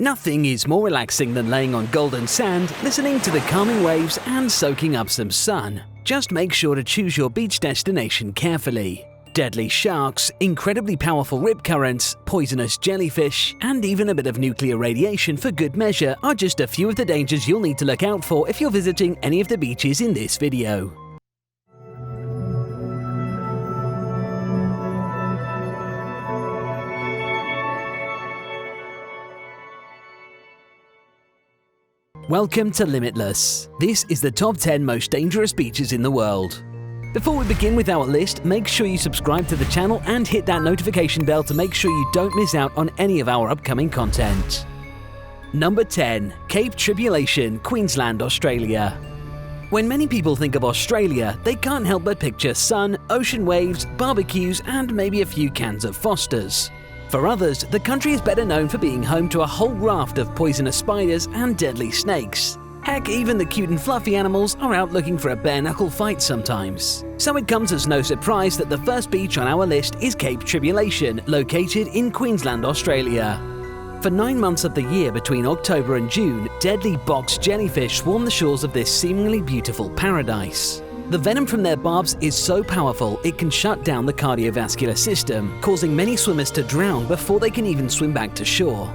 Nothing is more relaxing than laying on golden sand, listening to the calming waves and soaking up some sun. Just make sure to choose your beach destination carefully. Deadly sharks, incredibly powerful rip currents, poisonous jellyfish, and even a bit of nuclear radiation for good measure are just a few of the dangers you'll need to look out for if you're visiting any of the beaches in this video. Welcome to Limitless. This is the top 10 most dangerous beaches in the world. Before we begin with our list, make sure you subscribe to the channel and hit that notification bell to make sure you don't miss out on any of our upcoming content. Number 10. Cape Tribulation, Queensland, Australia. When many people think of Australia, they can't help but picture sun, ocean waves, barbecues, and maybe a few cans of Foster's. For others, the country is better known for being home to a whole raft of poisonous spiders and deadly snakes. Heck, even the cute and fluffy animals are out looking for a bare-knuckle fight sometimes. So it comes as no surprise that the first beach on our list is Cape Tribulation, located in Queensland, Australia. For 9 months of the year between October and June, deadly box jellyfish swarm the shores of this seemingly beautiful paradise. The venom from their barbs is so powerful it can shut down the cardiovascular system, causing many swimmers to drown before they can even swim back to shore.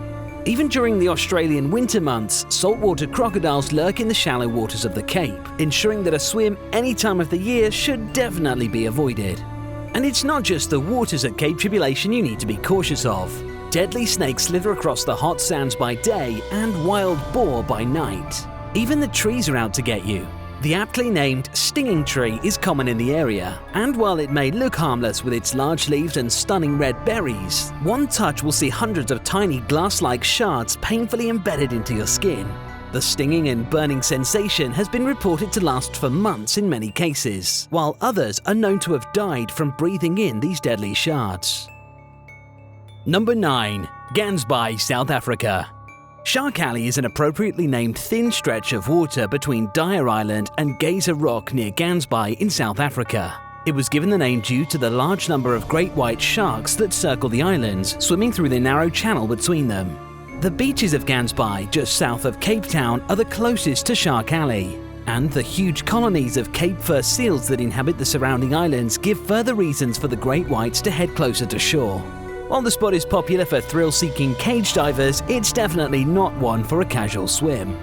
Even during the Australian winter months, saltwater crocodiles lurk in the shallow waters of the Cape, ensuring that a swim any time of the year should definitely be avoided. And it's not just the waters at Cape Tribulation you need to be cautious of. Deadly snakes slither across the hot sands by day and wild boar by night. Even the trees are out to get you. The aptly named stinging tree is common in the area, and while it may look harmless with its large leaves and stunning red berries, one touch will see hundreds of tiny glass-like shards painfully embedded into your skin. The stinging and burning sensation has been reported to last for months in many cases, while others are known to have died from breathing in these deadly shards. Number 9. GANSBAAI, South Africa. Shark Alley is an appropriately named thin stretch of water between Dyer Island and Gazer Rock near GANSBAAI in South Africa. It was given the name due to the large number of great white sharks that circle the islands, swimming through the narrow channel between them. The beaches of GANSBAAI, just south of Cape Town, are the closest to Shark Alley, and the huge colonies of Cape fur seals that inhabit the surrounding islands give further reasons for the great whites to head closer to shore. While the spot is popular for thrill-seeking cage divers, it's definitely not one for a casual swim.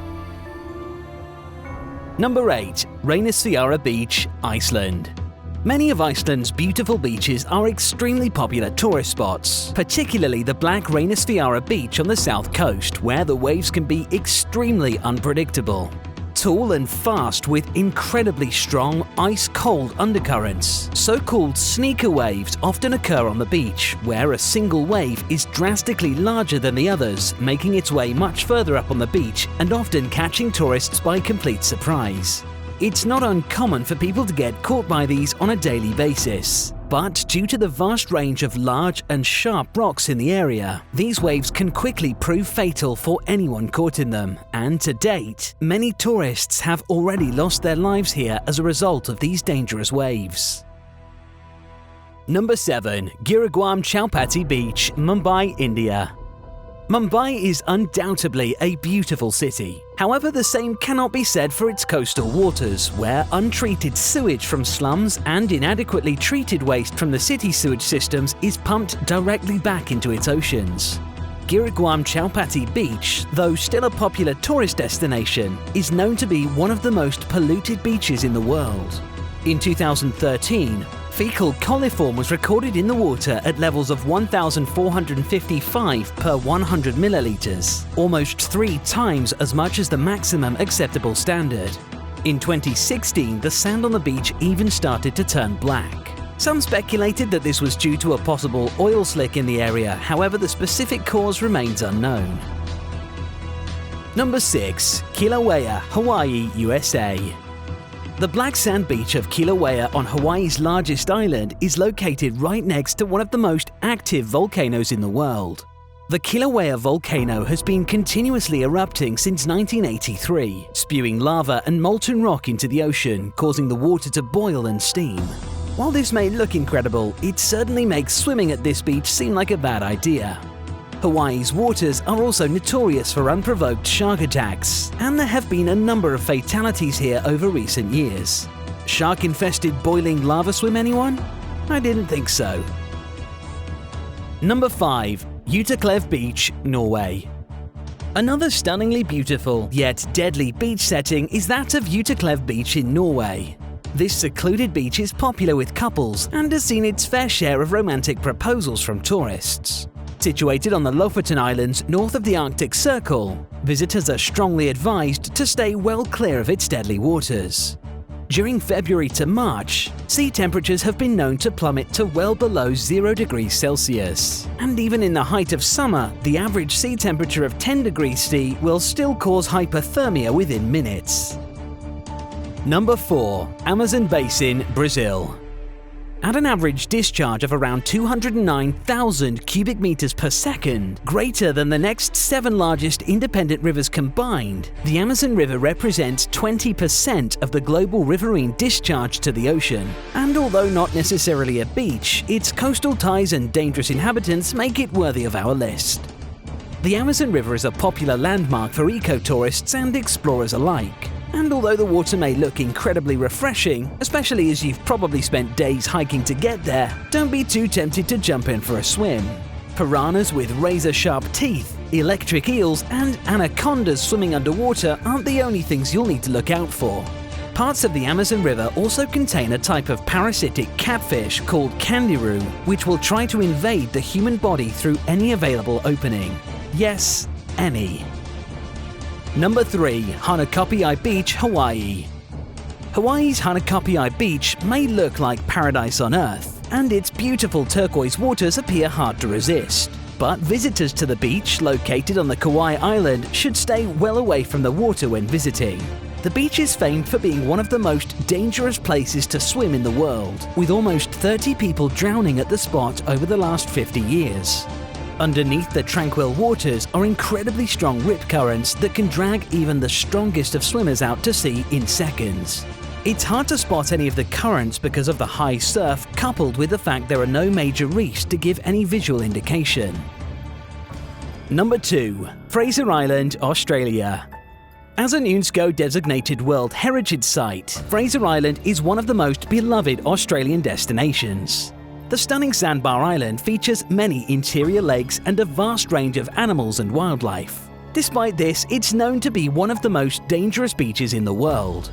Number 8. REYNISFJARA Beach, Iceland. Many of Iceland's beautiful beaches are extremely popular tourist spots, particularly the black REYNISFJARA beach on the south coast, where the waves can be extremely unpredictable. Tall and fast with incredibly strong, ice-cold undercurrents. So-called sneaker waves often occur on the beach, where a single wave is drastically larger than the others, making its way much further up on the beach and often catching tourists by complete surprise. It's not uncommon for people to get caught by these on a daily basis. But due to the vast range of large and sharp rocks in the area, these waves can quickly prove fatal for anyone caught in them, and to date, many tourists have already lost their lives here as a result of these dangerous waves. Number 7. Gurugwam Chowpatty Beach, Mumbai, India. Mumbai is undoubtedly a beautiful city. However, the same cannot be said for its coastal waters, where untreated sewage from slums and inadequately treated waste from the city sewage systems is pumped directly back into its oceans. Gurugwam Chowpatty Beach, though still a popular tourist destination, is known to be one of the most polluted beaches in the world. In 2013, fecal coliform was recorded in the water at levels of 1,455 per 100 milliliters, almost 3 times as much as the maximum acceptable standard. In 2016, the sand on the beach even started to turn black. Some speculated that this was due to a possible oil slick in the area, however the specific cause remains unknown. Number 6. Kilauea, Hawaii, USA. The black sand beach of Kilauea on Hawaii's largest island is located right next to one of the most active volcanoes in the world. The Kilauea volcano has been continuously erupting since 1983, spewing lava and molten rock into the ocean, causing the water to boil and steam. While this may look incredible, it certainly makes swimming at this beach seem like a bad idea. Hawaii's waters are also notorious for unprovoked shark attacks, and there have been a number of fatalities here over recent years. Shark-infested boiling lava swim, anyone? I didn't think so. Number 5. UTAKLEIV Beach, Norway. Another stunningly beautiful, yet deadly beach setting is that of UTAKLEIV Beach in Norway. This secluded beach is popular with couples and has seen its fair share of romantic proposals from tourists. Situated on the Lofoten Islands north of the Arctic Circle, visitors are strongly advised to stay well clear of its deadly waters. During February to March, sea temperatures have been known to plummet to well below 0 degrees Celsius. And even in the height of summer, the average sea temperature of 10 degrees C will still cause hypothermia within minutes. Number 4. Amazon Basin, Brazil. At an average discharge of around 209,000 cubic meters per second, greater than the next 7 largest independent rivers combined, the Amazon River represents 20% of the global riverine discharge to the ocean. And although not necessarily a beach, its coastal ties and dangerous inhabitants make it worthy of our list. The Amazon River is a popular landmark for eco-tourists and explorers alike. And although the water may look incredibly refreshing, especially as you've probably spent days hiking to get there, don't be too tempted to jump in for a swim. Piranhas with razor-sharp teeth, electric eels, and anacondas swimming underwater aren't the only things you'll need to look out for. Parts of the Amazon River also contain a type of parasitic catfish called candiru, which will try to invade the human body through any available opening. Yes, any. Number 3. HANAKAPIAI Beach, Hawaii. Hawaii's HANAKAPIAI Beach may look like paradise on Earth, and its beautiful turquoise waters appear hard to resist. But visitors to the beach, located on the Kauai Island, should stay well away from the water when visiting. The beach is famed for being one of the most dangerous places to swim in the world, with almost 30 people drowning at the spot over the last 50 years. Underneath the tranquil waters are incredibly strong rip currents that can drag even the strongest of swimmers out to sea in seconds. It's hard to spot any of the currents because of the high surf, coupled with the fact there are no major reefs to give any visual indication. Number 2. Fraser Island, Australia. As an UNESCO-designated World Heritage Site, Fraser Island is one of the most beloved Australian destinations. The stunning sandbar island features many interior lakes and a vast range of animals and wildlife. Despite this, it's known to be one of the most dangerous beaches in the world.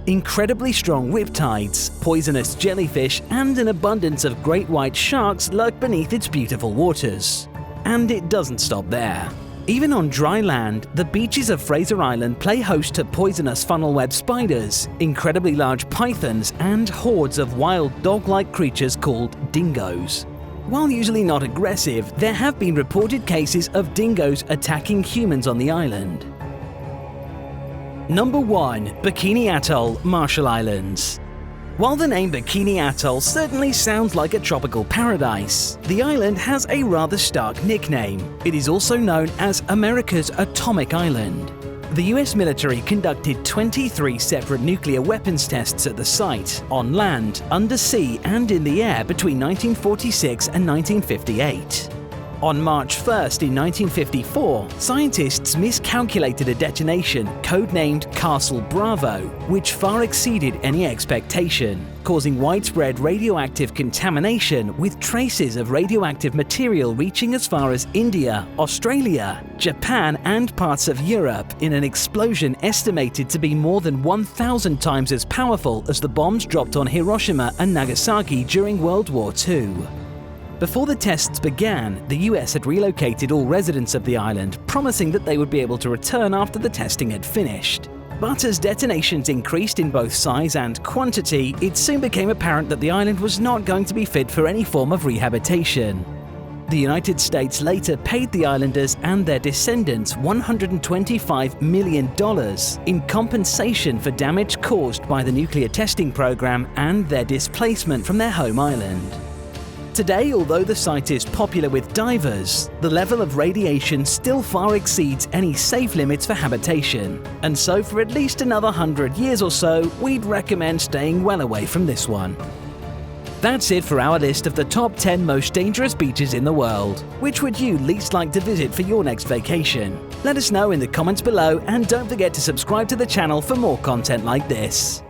Incredibly strong riptides, poisonous jellyfish, and an abundance of great white sharks lurk beneath its beautiful waters. And it doesn't stop there. Even on dry land, the beaches of Fraser Island play host to poisonous funnel-web spiders, incredibly large pythons, and hordes of wild dog-like creatures called dingoes. While usually not aggressive, there have been reported cases of dingoes attacking humans on the island. Number 1. Bikini Atoll, Marshall Islands. While the name Bikini Atoll certainly sounds like a tropical paradise, the island has a rather stark nickname. It is also known as America's Atomic Island. The US military conducted 23 separate nuclear weapons tests at the site, on land, undersea, and in the air between 1946 and 1958. On March 1st in 1954, scientists miscalculated a detonation codenamed Castle Bravo, which far exceeded any expectation, causing widespread radioactive contamination with traces of radioactive material reaching as far as India, Australia, Japan, and parts of Europe in an explosion estimated to be more than 1,000 times as powerful as the bombs dropped on Hiroshima and Nagasaki during World War II. Before the tests began, the US had relocated all residents of the island, promising that they would be able to return after the testing had finished. But as detonations increased in both size and quantity, it soon became apparent that the island was not going to be fit for any form of rehabilitation. The United States later paid the islanders and their descendants $125 million in compensation for damage caused by the nuclear testing program and their displacement from their home island. Today, although the site is popular with divers, the level of radiation still far exceeds any safe limits for habitation. And so for at least another 100 years or so, we'd recommend staying well away from this one. That's it for our list of the top 10 most dangerous beaches in the world. Which would you least like to visit for your next vacation? Let us know in the comments below, and don't forget to subscribe to the channel for more content like this.